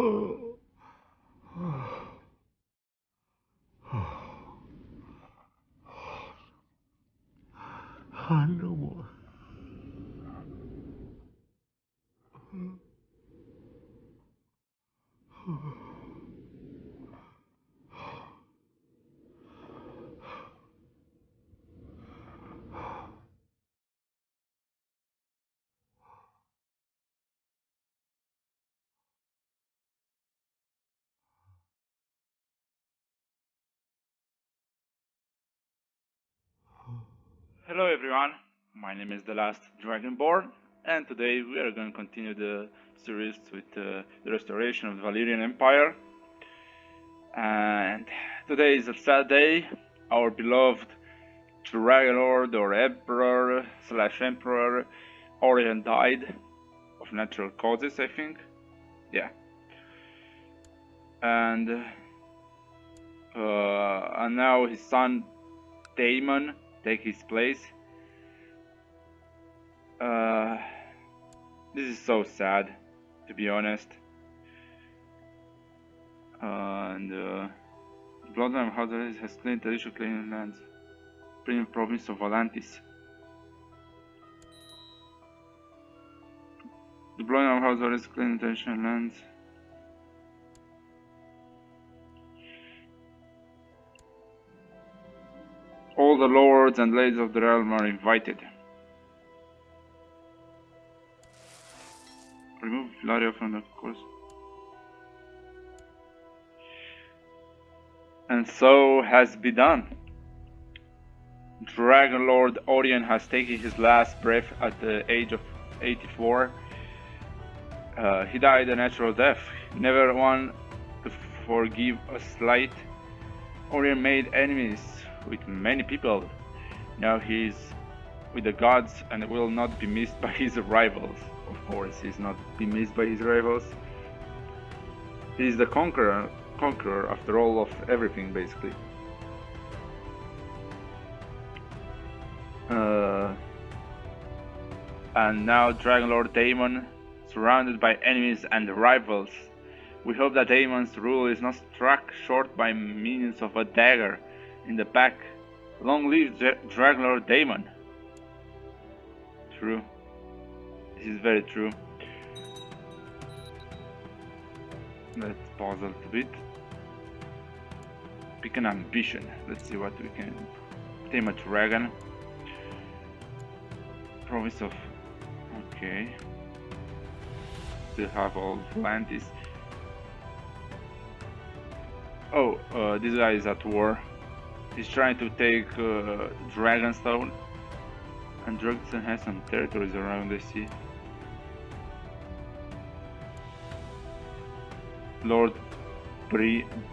No more. Hello everyone, my name is the last Dragonborn, and today we are going to continue the series with the restoration of the Valyrian Empire. And today is a sad day. Our beloved Dragonlord or Emperor / Emperor Aurion died of natural causes, I think. Yeah. And now his son Daemon take his place. This is so sad, to be honest. And bloodline of Valyria has claimed traditional claiming lands, premium province of Valantis. The bloodline of Valyria has claimed traditional lands. All the lords and ladies of the realm are invited. Remove Valyria from the course. And so has been done. Dragonlord Aurion has taken his last breath at the age of 84. He died a natural death, never one to forgive a slight. Aurion made enemies with many people. Now he is with the gods and will not be missed by his rivals. Of course, he is not be missed by his rivals. He is the conqueror after all of everything, basically. And now Dragonlord Daemon, surrounded by enemies and rivals. We hope that Daemon's rule is not struck short by means of a dagger in the back. Long live Dragonlord Daemon. True. This is very true. Let's pause a little bit. Pick an ambition. Let's see what we can tame a dragon. Province of... Okay. Still have all Atlantis. Oh, this guy is at war. He's trying to take Dragonstone. And Dragonstone has some territories around the sea. Lord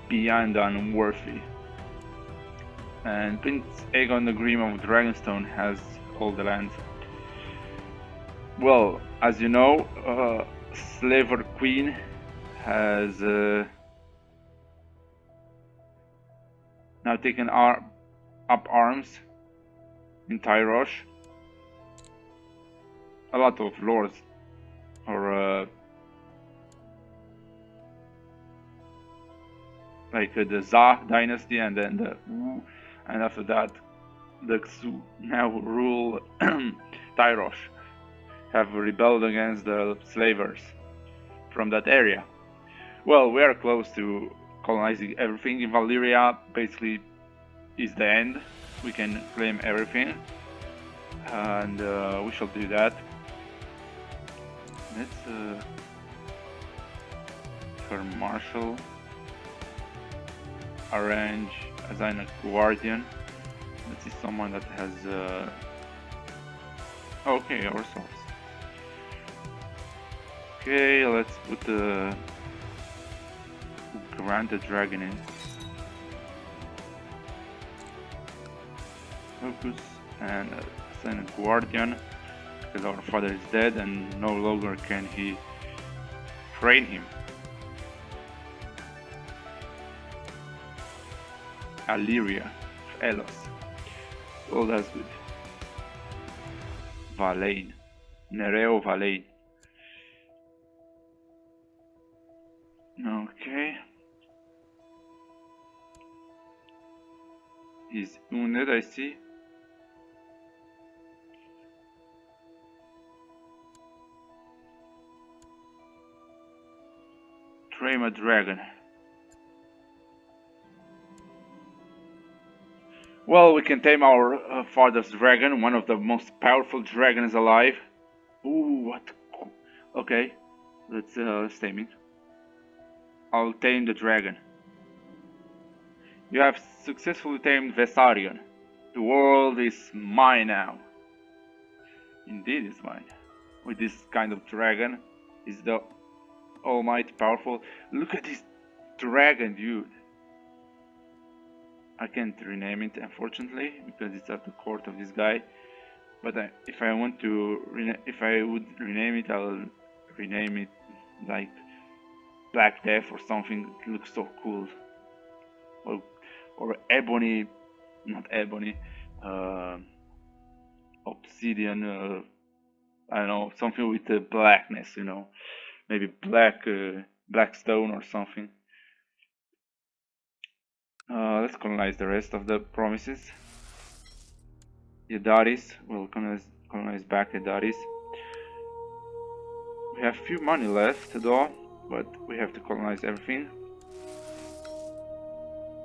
beyond unworthy. And Prince Agon the Grim of Dragonstone has all the land. Well, as you know, Slaver Queen has now taken up arms in Tyrosh. A lot of lords or like the Za dynasty, and then the Wu, and after that the Xu now rule Tyrosh, have rebelled against the slavers from that area. Well, we are close to colonizing everything in Valyria. Basically is the end. We can claim everything, and we shall do that. Let's for Marshal arrange assign a guardian. Let's see someone that has okay, ourselves. Okay, let's put the grant the dragon in. Focus and assign a guardian, because our father is dead and no longer can he train him. Valyria, Essos. Well, that's good. Valain, Nereo Valain. Okay. He's wounded, I see. Tame a dragon. Well, we can tame our father's dragon, one of the most powerful dragons alive. Ooh, what? Okay, let's tame it. I'll tame the dragon. You have successfully tamed Vesarion. The world is mine now. Indeed, it's mine. With this kind of dragon, is the almighty powerful. Look at this dragon, dude. I can't rename it, unfortunately, because it's at the court of this guy. But if I want to, if I would rename it, I'll rename it like Black Death or something. It looks so cool. Or ebony, not ebony, obsidian. I don't know, something with the blackness. You know, maybe black stone or something. Let's colonize the rest of the provinces. Yadaris, we'll colonize back Yadaris. We have few money left though, but we have to colonize everything.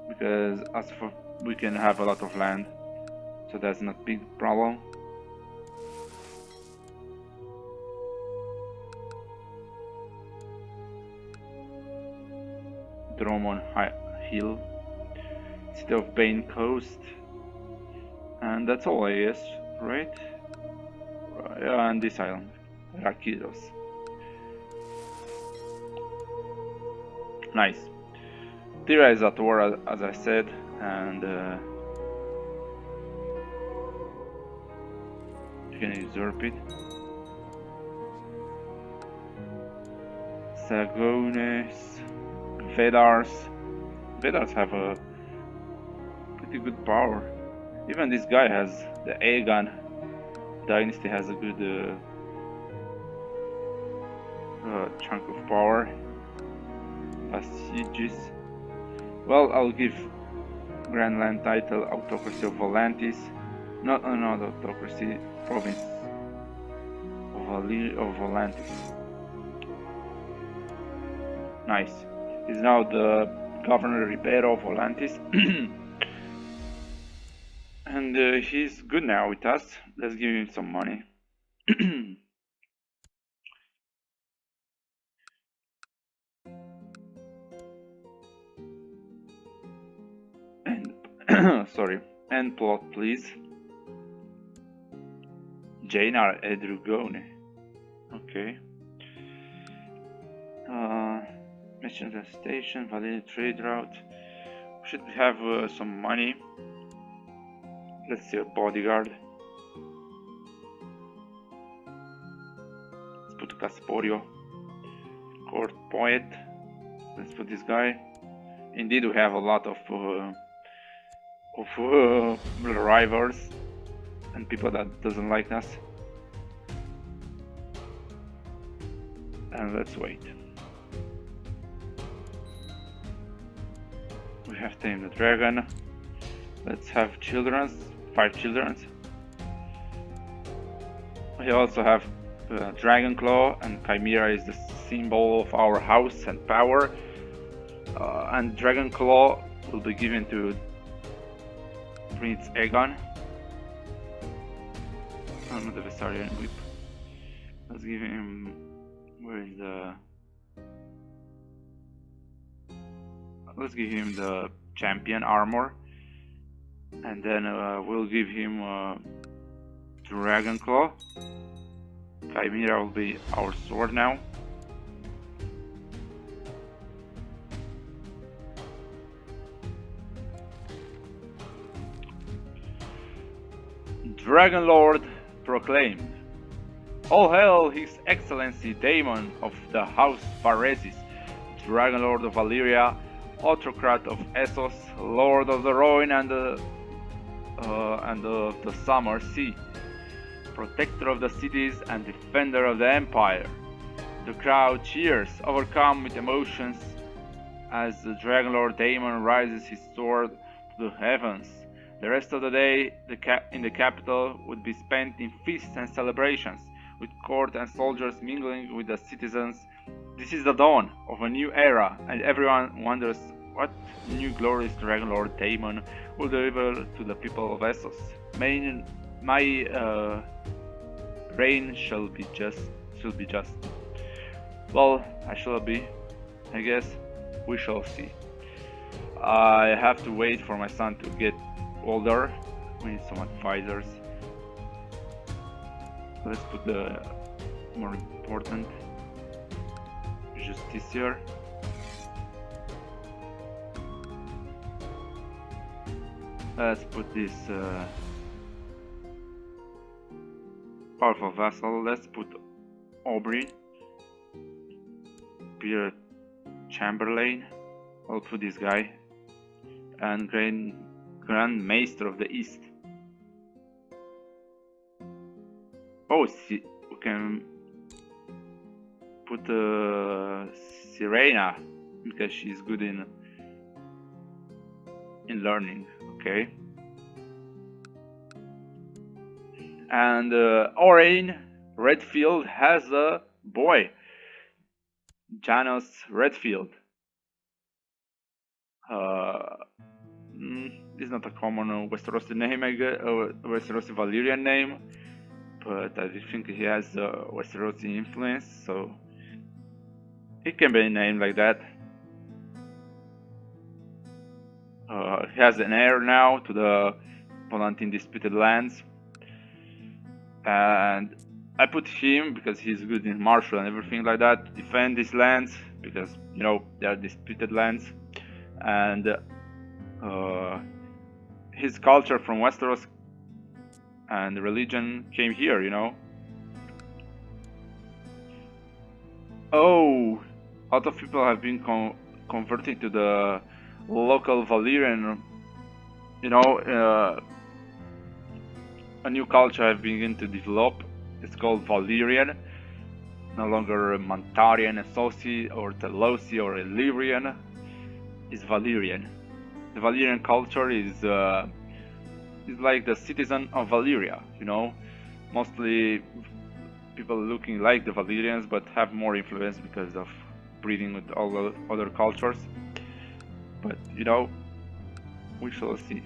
Because as for we can have a lot of land, so that's not big problem. Dromon Hill, City of Bane Coast, and that's all, I guess, right? And this island, Rakidos. Nice. Tyra is at war, as I said, and you can usurp it. Sagones, Vedars. Vedars have a pretty good power. Even this guy has the Aegon dynasty has a good chunk of power. Vestiges. Well, I'll give Grand Land title Autocracy of Volantis. Not Autocracy, Province of Volantis. Nice. He's now the Governor Ribeiro of Volantis. And he's good now with us. Let's give him some money. And sorry. End plot, please. Janar Edrugone. Okay. Mission station, Valyria trade route. We should have some money. Let's see a bodyguard. Let's put Casporio. Court poet. Let's put this guy. Indeed, we have a lot of rivals and people that doesn't like us. And let's wait. We have tamed the dragon. Let's have children, 5 children. We also have Dragon Claw, and Chimera is the symbol of our house and power. And Dragon Claw will be given to Prince Aegon. Oh, not the Vesarion whip. Let's give him. Where is the? Let's give him the champion armor, and then we'll give him Dragon Claw. Chimera will be our sword now. Dragonlord proclaimed. All hail His Excellency Daemon of the House Varezys, Dragonlord of Valyria, Autocrat of Essos, Lord of the Rhine and of the Summer Sea, Protector of the cities and Defender of the Empire. The crowd cheers, overcome with emotions as the Dragonlord Daemon raises his sword to the heavens. The rest of the day in the capital would be spent in feasts and celebrations, with court and soldiers mingling with the citizens. This is the dawn of a new era, and everyone wonders what new glorious Dragonlord Daemon will deliver to the people of Essos. My reign shall be just. Well, I guess we shall see. I have to wait for my son to get older. We need some advisors. Let's put the more important Justiciar. Let's put this powerful vassal. Let's put Aubrey, Peter Chamberlain. I'll put this guy, and Grand Maester of the East. Oh, we can put Sirena because she's good in learning. Okay. And Aurion Redfield has a boy, Janos Redfield. It's not a common Westerosi name, Westerosi Valyrian name, but I think he has Westerosi influence, so it can be named like that. He has an heir now to the Palatine Disputed Lands, and I put him because he's good in martial and everything like that to defend these lands, because you know they are disputed lands, and his culture from Westeros and religion came here, you know. Oh, a lot of people have been converting to the local Valyrian, you know. A new culture I've begun to develop. It's called Valyrian, no longer Montarian, Essosi, or Telosi, or Illyrian. It's Valyrian. The Valyrian culture is like the citizen of Valyria, you know. Mostly people looking like the Valyrians, but have more influence because of breeding with all the other cultures. But you know, we shall see.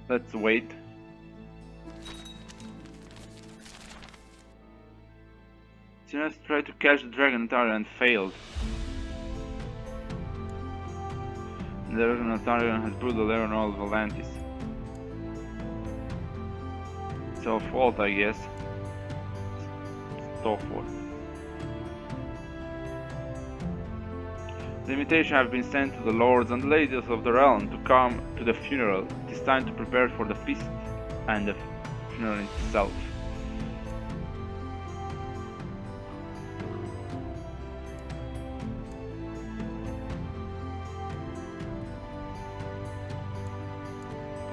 Let's wait. Sinas tried to catch the dragon Tarian and failed. The dragon Tarian has brutal all Volantis. It's our fault, I guess. It's our fault. The invitation have been sent to the lords and ladies of the realm to come to the funeral. It is time to prepare for the feast and the funeral itself.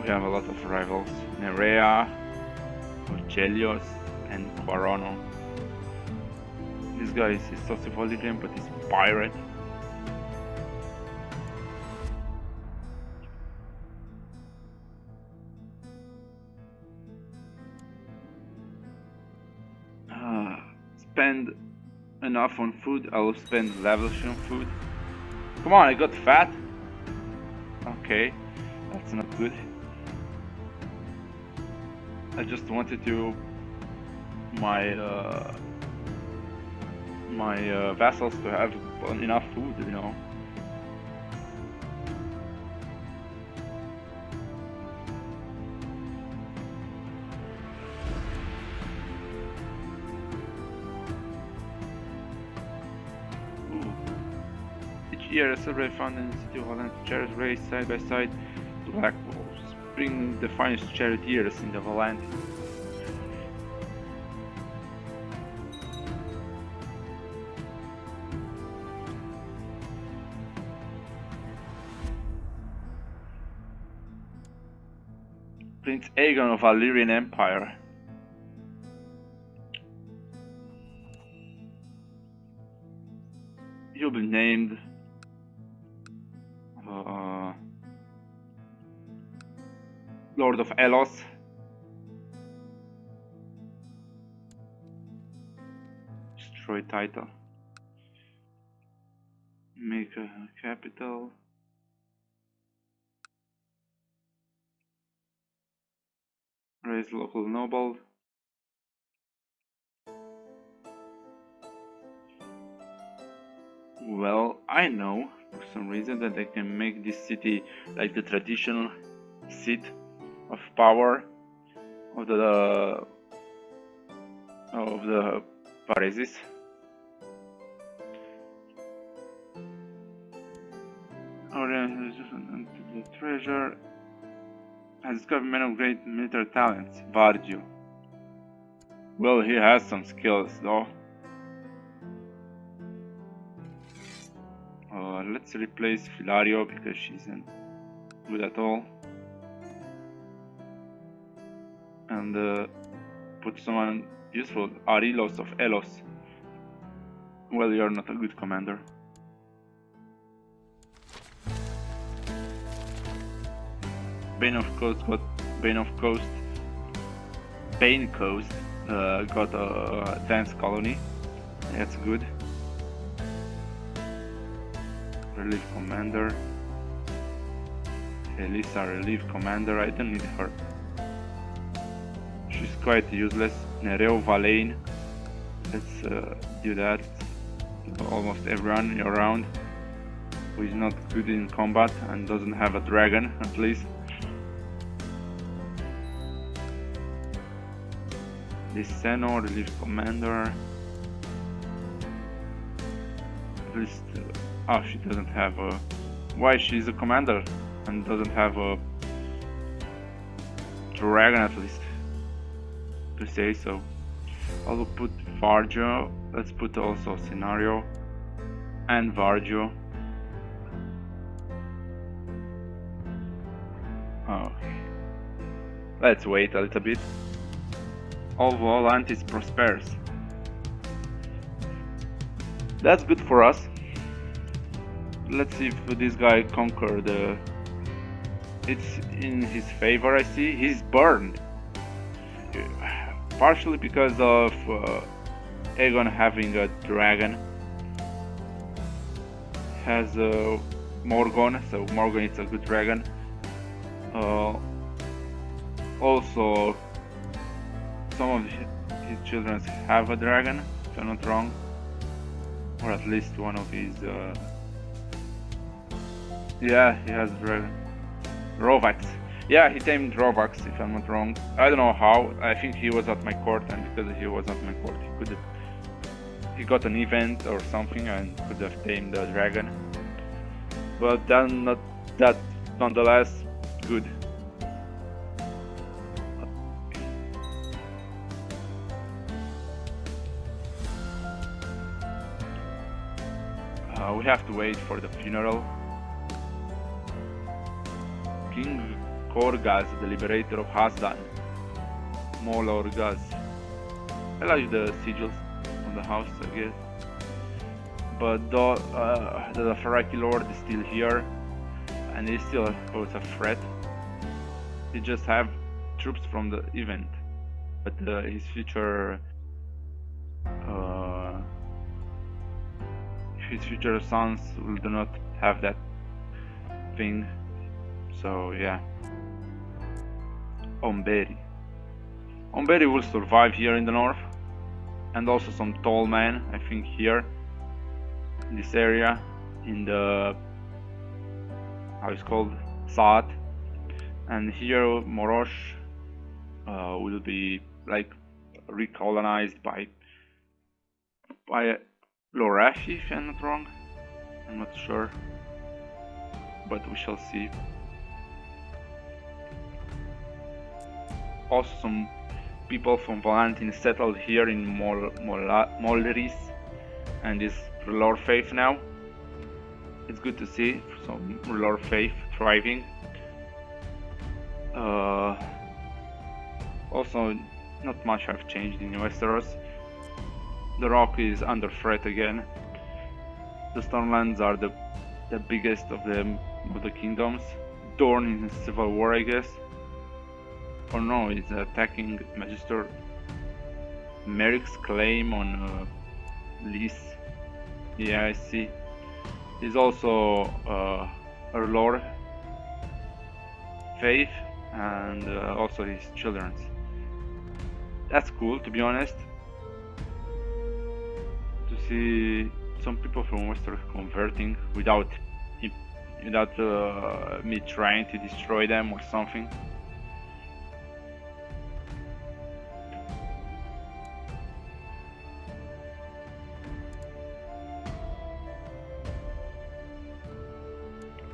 We have a lot of rivals: Nerea, Orgelios, and Quarono. This guy is Sociopolitan, but he's pirate. Spend enough on food. I will spend lavish on food. Come on, I got fat. Okay, that's not good. I just wanted to my vassals to have enough food, you know. Year, a survey found in the city of Valentia chariots raced side by side to black wolves, bringing the finest charioteers in the Valantia. Prince Agon of Valyrian Empire. You'll be named Lord of Essos. Destroy title. Make a capital. Raise local noble. Well, I know for some reason that I can make this city like the traditional seat of power of the Varezys. Aurion the treasure has got many great military talents. Varjo. Well, he has some skills though. Let's replace Filario because she isn't good at all. And put someone useful. Arilos of Essos. Well, you're not a good commander. Bane of Coast got Bane Coast got a dance colony. That's good. Relief commander. Elisa relief commander. I don't need her. She's quite useless. Nereo Valane. Let's do that. Almost everyone around who is not good in combat and doesn't have a dragon at least. Liseno, relief commander. At least, she doesn't have a. Why she's a commander and doesn't have a dragon at least to say so. I'll put Varjo. Let's put also Scenario and Varjo. Okay. Let's wait a little bit. All Volantis prospers. That's good for us. Let's see if this guy conquered. It's in his favor, I see. He's burned. Partially because of Aegon having a dragon. Has Morgon, so Morgon is a good dragon. Also, some of his children have a dragon, if I'm not wrong. Or at least one of his... yeah, he has a dragon. Rovax. Yeah, he tamed Rovax, if I'm not wrong. I don't know how. I think he was at my court, and because he was at my court, he got an event or something and could have tamed the dragon. But then that nonetheless good. We have to wait for the funeral. King Korgaz, the liberator of Hasdan. Molorgaz. I like the sigils on the house, I guess. But the Faraki Lord is still here, and he still poses a threat. He just have troops from the event, but his future sons do not have that thing. So yeah. Omberi will survive here in the north, and also some tall men, I think, here in this area, in the how it's called, Saat. And here Morosh will be like recolonized by Lorashi, if I'm not wrong. I'm not sure, but we shall see. Also, some people from Valentin settled here in Molris, and is Lord Faith now. It's good to see some Lord Faith thriving. Also, not much have changed in Westeros. The Rock is under threat again. The Stormlands are the biggest of the kingdoms. Dorn in civil war, I guess. Or no, it's attacking Magister Merrick's claim on Lys. Yeah, I see. He's also Lord Faith and also his children's. That's cool, to be honest. To see some people from Westeros converting without me trying to destroy them or something.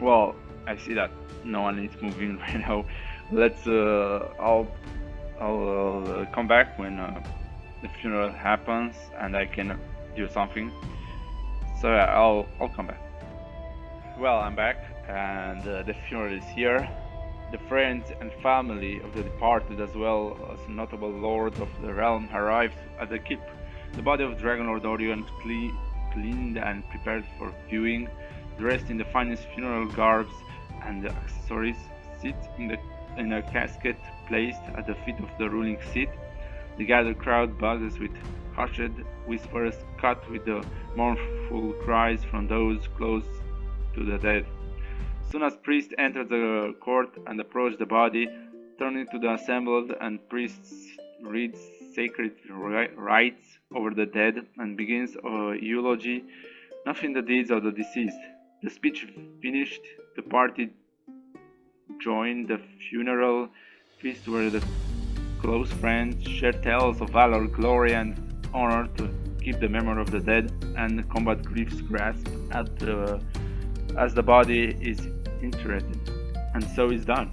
Well, I see that no one is moving right now. Let's I'll come back when the funeral happens and I can do something. So yeah, I'll come back. Well, I'm back and the funeral is here. The friends and family of the departed, as well as notable lords of the realm, arrived at the keep. The body of Dragonlord Aurion cleaned and prepared for viewing, dressed in the finest funeral garbs and the accessories, sits in a casket placed at the feet of the ruling seat. The gathered crowd buzzes with hushed whispers, cut with the mournful cries from those close to the dead. Soon as priests entered the court and approached the body, turning to the assembled, and priests reads sacred rites over the dead and begins a eulogy, nothing the deeds of the deceased. The speech finished, the party joined the funeral feast where the close friends shared tales of valor, glory, and honor to keep the memory of the dead and combat grief's grasp as the body is interred, and so is done.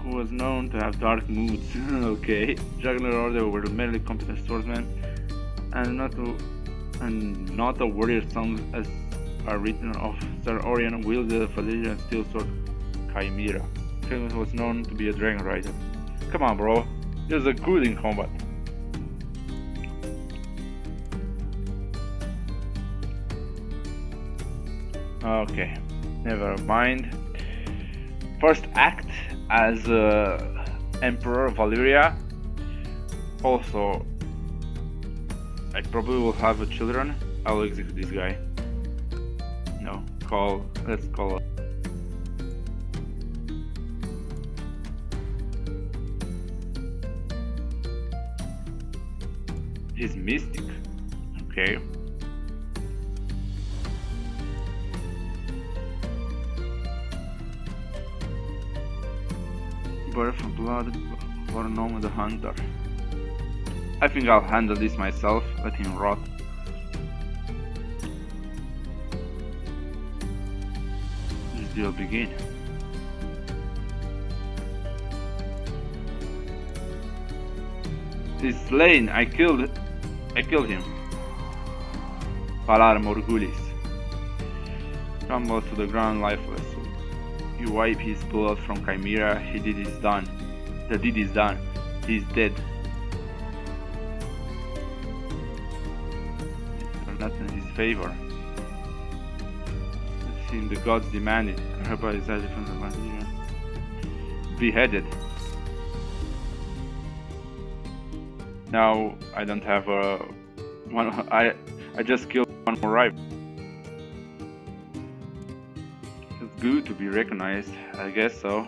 Who was known to have dark moods. Okay, Dragonlords were merely competent swordsmen, and not a warrior song as are written of Sir Aurion wielded a Valyrian steel sword Chimera. He was known to be a dragon rider. Come on, bro, he was good in combat. Okay, never mind. First act as Emperor of Valyria. Also, I probably will have a children. I'll execute this guy. No, let's call. He's mystic. Okay. Birth of blood for Nome the Hunter. I think I'll handle this myself, let him rot. This deal begin. He's slain, I killed him. Valar Morgulis crumbles to the ground lifeless. You wipe his blood from Chimera, the deed is done. He is dead. It's not in his favor. It's in the gods demanded. Herba is added from the Valyrian. Beheaded. Now I don't have one. I just killed one more rival. It's good to be recognized, I guess so.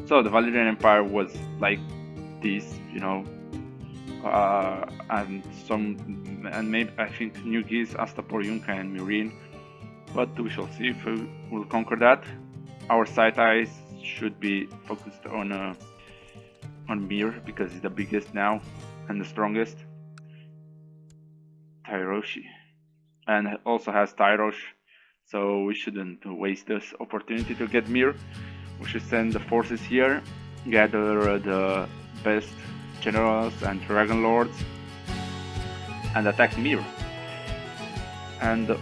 So the Valyrian Empire was like this, you know, and maybe I think New Geese, Astapor, Yunka, and Meereen. But we shall see if we will conquer that. Our sight eyes should be focused on Mir because he's the biggest now and the strongest. Tyroshi, and also has Tyrosh, so we shouldn't waste this opportunity to get Mir. We should send the forces here, gather the best generals and Dragonlords, and attack Mir. And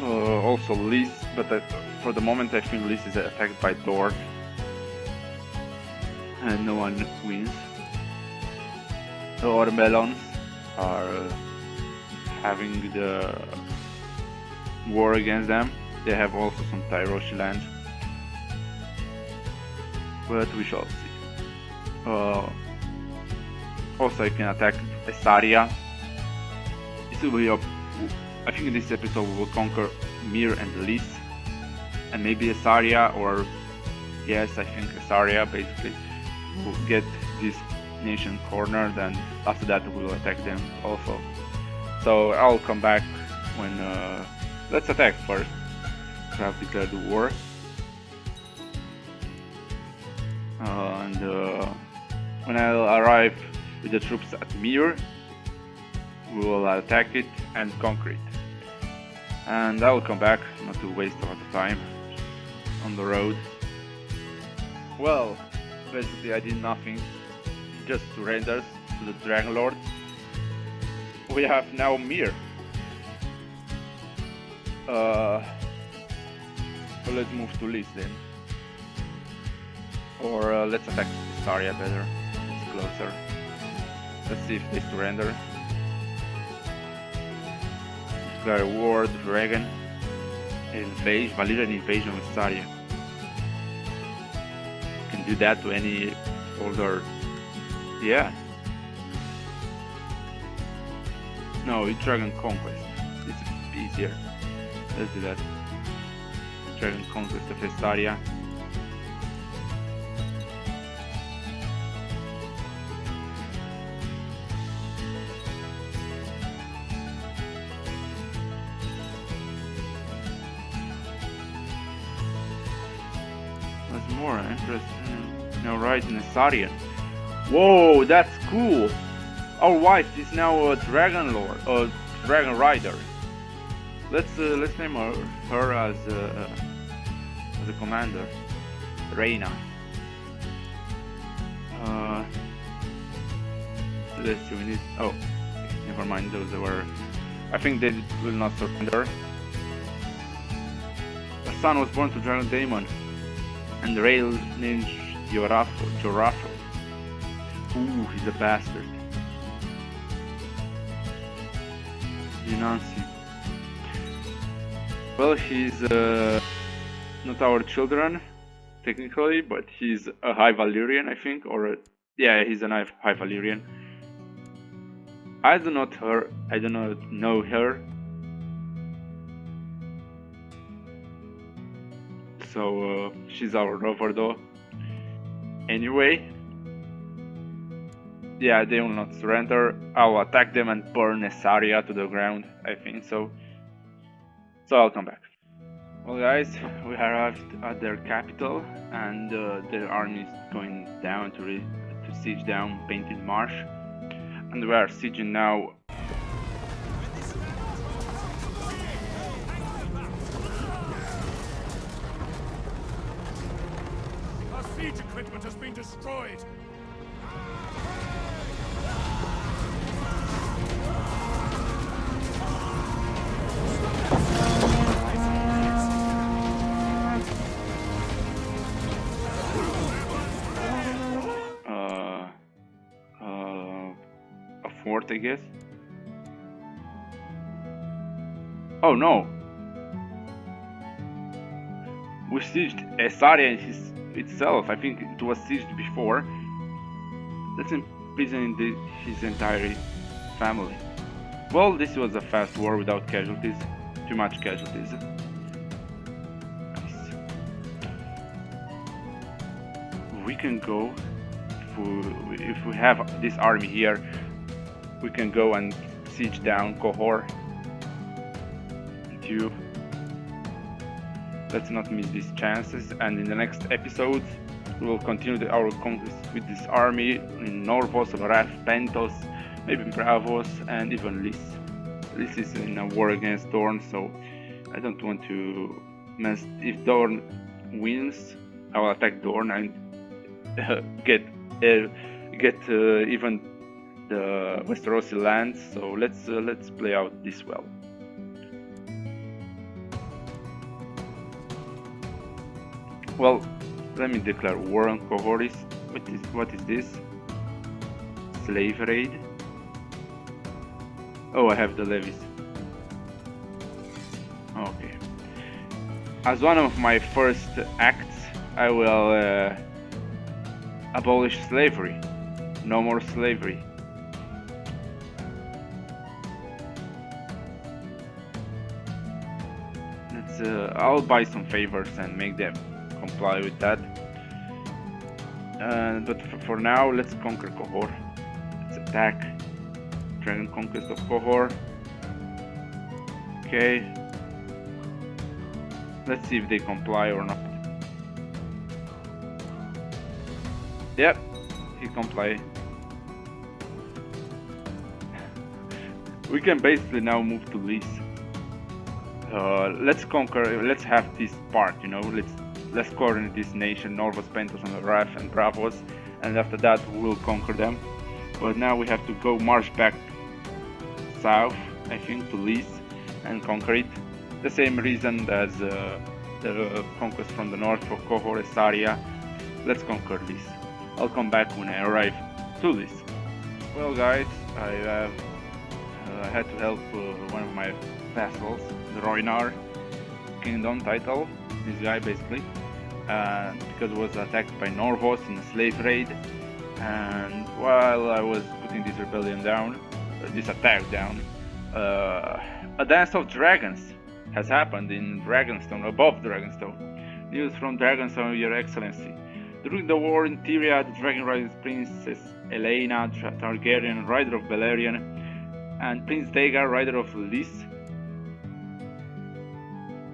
also Lys, but for the moment I think Lys is attacked by Dorn. And no one wins. The watermelons are having the war against them. They have also some Tyroshi lands, but we shall see. Also, I can attack Essaria. This will be I think in this episode we will conquer Mir and Lys, and maybe Essaria, or yes, I think Essaria. Basically, we'll get this nation cornered, and after that we will attack them also. So I'll come back when let's attack first. We have declared the war, and when I'll arrive with the troops at Mir, we will attack it and conquer it. And I will come back, not to waste a lot of time on the road. Well, basically I did nothing, just surrenders to the Dragonlords. We have now Mir. So let's move to Lys then. Or let's attack Essaria better, it's closer. Let's see if they surrender. Declare war, dragon, invasion, Valyrian invasion of Essaria. Can do that to any older. Yeah. No, it's Dragon Conquest. It's easier. Let's do that. Dragon Conquest of Essaria. More interest now right in Essaria. Whoa, that's cool. Our wife is now a Dragonlord, a Dragon Rider. Let's name her as a commander, Reina. Let's see. We need. Oh, never mind. Those were. I think they will not surrender. A son was born to Dragon Daemon. And the rail named Jorafo. Ooh, he's a bastard. Denunci. Well, he's not our children, technically, but he's a High Valyrian, I think, or yeah, he's a High Valyrian. I do not know her. So she's our rover though. Anyway, yeah, they will not surrender. I'll attack them and burn Essaria to the ground, I think so. So I'll come back. Well guys, we arrived at their capital, and their army is going down to siege down Painted Marsh, and we are sieging now. Siege equipment has been destroyed. A fort, I guess. Oh no! We sieged Essaria itself. I think it was sieged before. Let's imprison his entire family. Well, this was a fast war without casualties. Too much casualties. Nice. We can go, if we have this army here, we can go and siege down Qohor. Let's not miss these chances, and in the next episode we will continue our conquest with this army in Norvos, Wrath, Pentos, maybe Bravos, and even Lys. Lys is in a war against Dorn, so I don't want to mess. If Dorn wins, I will attack Dorn and get even the Westerosi lands. So let's play out this well. Well, let me declare war on Qohoris. What is this? Slave raid. Oh, I have the levies. as one of my first acts, I will abolish slavery. No more slavery. I'll buy some favors and make them comply with that. But for now, let's conquer Qohor. Let's attack. Dragon conquest of Qohor. Okay. Let's see if they comply or not. Yep, he complied. We can basically now move to Lys. Let's conquer. Let's have this part. You know, let's coordinate this nation: Norvos, Pentos, and Raf and Bravos, and after that we'll conquer them. But now we have to go march back south, I think, to Lys and conquer it. The same reason as the conquest from the north for Qohor, Essaria. Let's conquer Lys. I'll come back when I arrive to Lys. Well, guys, I had to help one of my vassals, the Roinar Kingdom title, this guy basically, because it was attacked by Norvos in a slave raid. And while I was putting this rebellion down, this attack down, a dance of dragons has happened in Dragonstone, above Dragonstone. News from Dragonstone, Your Excellency. During the war in Tyria, the Dragonlords Princess Elena Targaryen, Rider of Valyria, and Prince Dagar, Rider of Lys,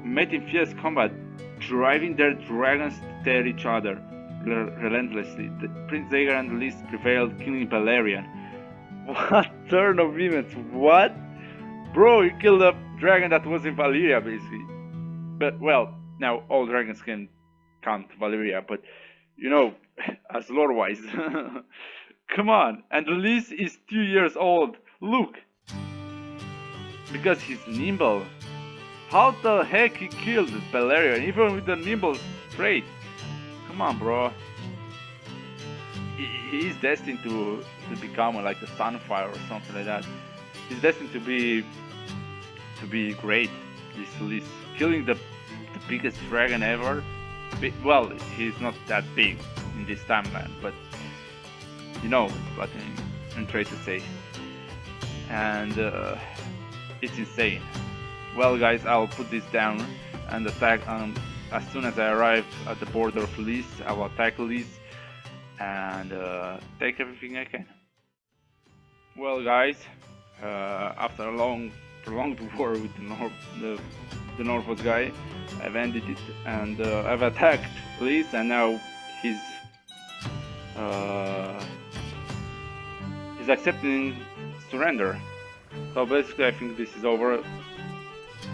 met in fierce combat, driving their dragons to tear each other relentlessly. Prince Dagar and Lys prevailed, killing Valyrian. What turn of events? What? Bro, you killed a dragon that was in Valyria, basically. But, well, now all dragons can come to Valyria, but, you know, as lore-wise. Come on, and Lys is 2 years old. Look! Because he's nimble. How the heck he killed Valyria, even with the nimble trait? Come on, bro. He's destined to become like a Sunfire or something like that. He's destined to be great. This Lys, killing the biggest dragon ever. Well, he's not that big in this timeline, but you know what I'm trying to say. And it's insane. Well, guys, I'll put this down and attack. As soon as I arrive at the border of Lys, I will attack Lys and take everything I can. Well, guys, after a prolonged war with the Norvos guy, I've ended it and I've attacked Lys, and now he's accepting surrender. So basically, I think this is over.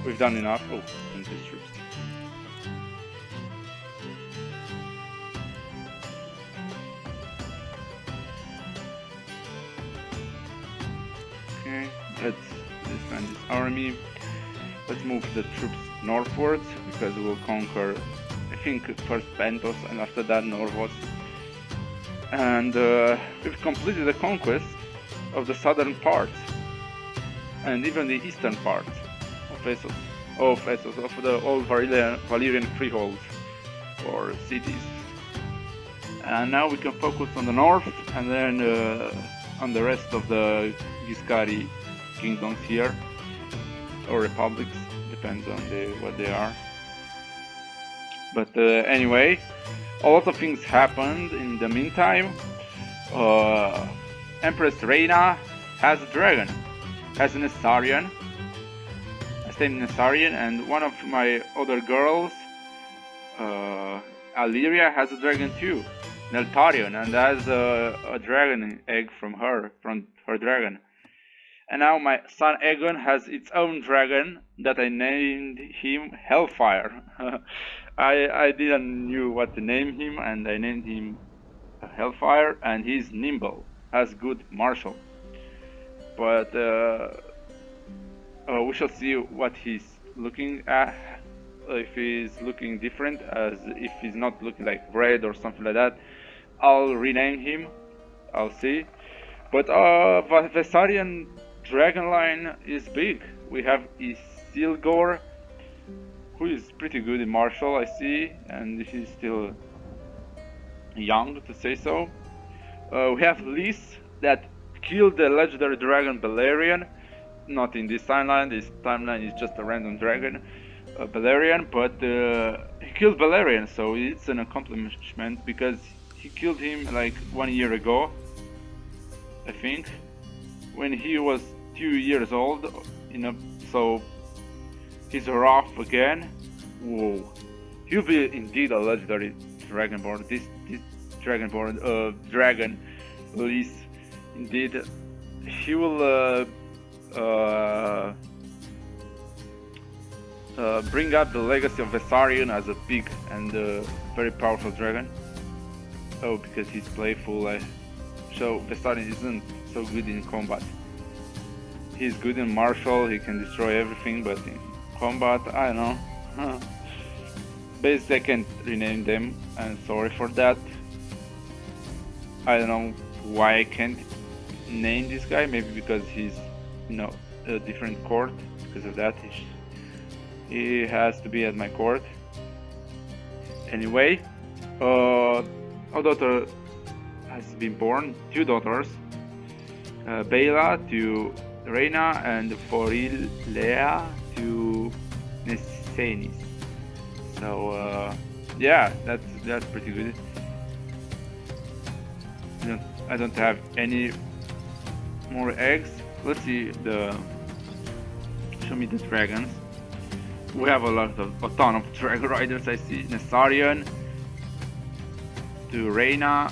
We've done enough. Oh, and these troops. Okay, let's disband this army. Let's move the troops northwards because we'll conquer, I think, first Pentos and after that Norvos. And we've completed the conquest of the southern parts and even the eastern parts of Essos, of the old Valyrian freeholds or cities. And now we can focus on the north and then on the rest of the Giscari kingdoms here, or republics, depends on what they are. But anyway, a lot of things happened in the meantime. Empress Rhaena has a dragon, has an Essarian, and one of my other girls, Valyria, has a dragon too, Neltarion, and has a dragon egg from her dragon. And now my son Agon has its own dragon that I named him Hellfire. I didn't knew what to name him, and I named him Hellfire, and he's nimble, has good martial. But we shall see what he's looking at. If he's looking different, as if he's not looking like red or something like that, I'll rename him. I'll see. But Vessarian dragon line is big. We have Isilgor, who is pretty good in martial, I see, and he's still young to say so. We have Lys that killed the legendary dragon Balerion. Not in this timeline. This timeline is just a random dragon, Balerion, but he killed Balerion, so it's an accomplishment because he killed him like 1 year ago, I think, when he was 2 years old. So he's rough again. Whoa, he'll be indeed a legendary dragonborn. This dragonborn, dragon, Lys, indeed, he will. Bring up the legacy of Vesarion as a big and very powerful dragon. Oh, because he's playful. So Vesarion isn't so good in combat. He's good in martial, he can destroy everything, but in combat, I don't know. Basically, I can't rename them, and sorry for that. I don't know why I can't name this guy, maybe because he's a different court. Because of that, he has to be at my court. Anyway, a daughter has been born, 2 daughters, Bela to Reina and Forilea to Nessenis. So yeah, that's pretty good. I don't have any more eggs. Let's see show me the dragons. We have a ton of dragon riders. I see Nessarion to Reina.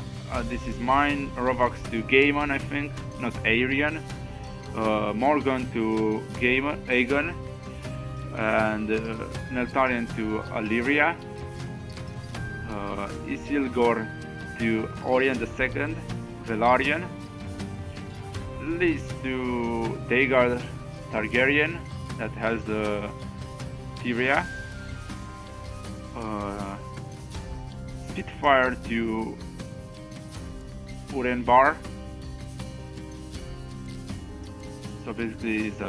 This is mine. Rovax to Gaemon, I think, not Aurion. Morgan to Agon, and Neltarion to Valyria. Isilgor to Aurion II, Velaryon. Lys to Dagar Targaryen, that has the Tyria. Spitfire to Urenbar. So basically, it's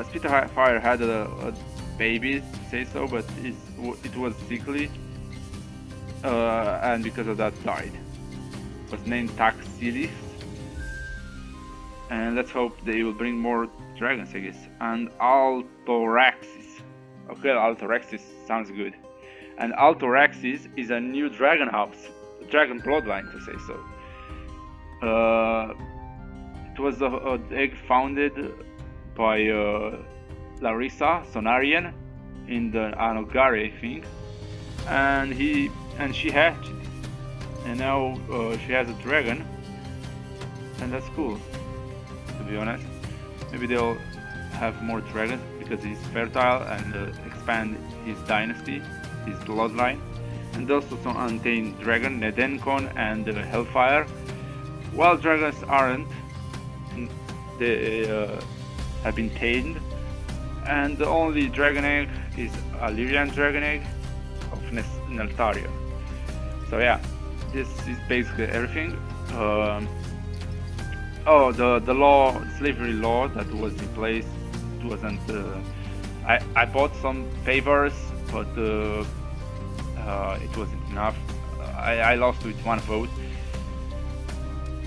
Spitfire had a baby, to say so, but it was sickly, and because of that died. It was named Taxilis. And let's hope they will bring more dragons, I guess. And Altoraxis. Okay, Altoraxis sounds good. And Altoraxis is a new dragon house, a dragon bloodline, to say so. It was an egg founded by Larissa Sonarian in the Anogare, I think. And she hatched, and now she has a dragon, and that's cool. To be honest, maybe they'll have more dragons because he's fertile and expand his dynasty, his bloodline. And also some untamed dragon, Nedenkon and Hellfire. Wild dragons aren't, they have been tamed, and the only dragon egg is a Lyrian dragon egg of Neltarion. So yeah, this is basically everything. Oh, the law, slavery law that was in place, it wasn't. I bought some favors, but it wasn't enough. I lost with 1 vote.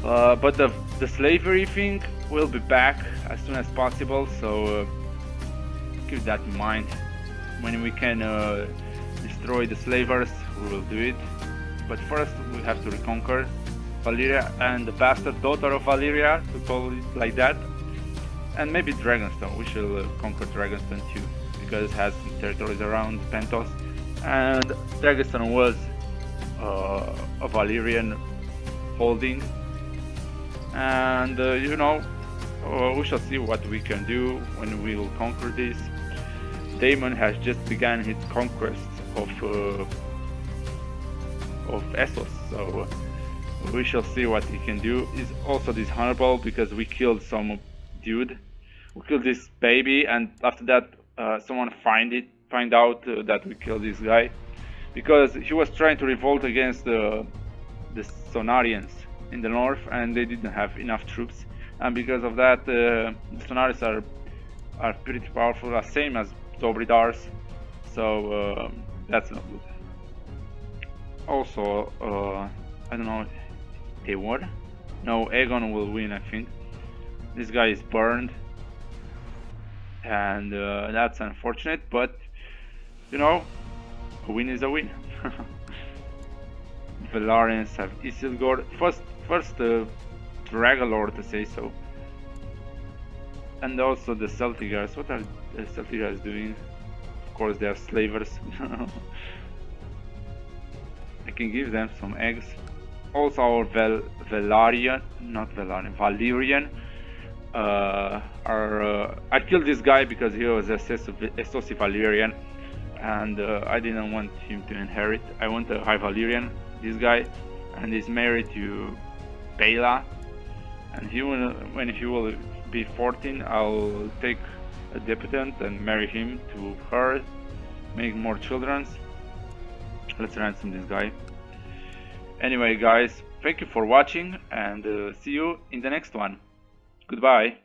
But the slavery thing will be back as soon as possible. So keep that in mind. When we can destroy the slavers, we will do it. But first, we have to reconquer Valyria and the bastard daughter of Valyria, to call it like that, and maybe Dragonstone. We shall conquer Dragonstone too, because it has some territories around Pentos, and Dragonstone was a Valyrian holding, and we shall see what we can do when we will conquer this. Daemon has just begun his conquest of Essos, so we shall see what he can do. He's also dishonorable because we killed some dude. We killed this baby, and after that someone find out that we killed this guy because he was trying to revolt against the Sonarians in the north, and they didn't have enough troops, and because of that the Sonarians are pretty powerful, same as Dobridars, so that's not good. Also, I don't know, they won? No, Aegon will win, I think. This guy is burned, and that's unfortunate, but you know, a win is a win. Valarians have Isilgor, first Dragonlord to say so. And also the Celtic guys. What are the Celtic guys doing? Of course they are slavers. I can give them some eggs. Also our Valyrian, I killed this guy because he was Essos Valyrian, and I didn't want him to inherit. I want a High Valyrian, this guy, and he's married to Bela, and he will, when he will be 14, I'll take a deputant and marry him to her, make more children. Let's ransom this guy. Anyway guys, thank you for watching, and see you in the next one. Goodbye.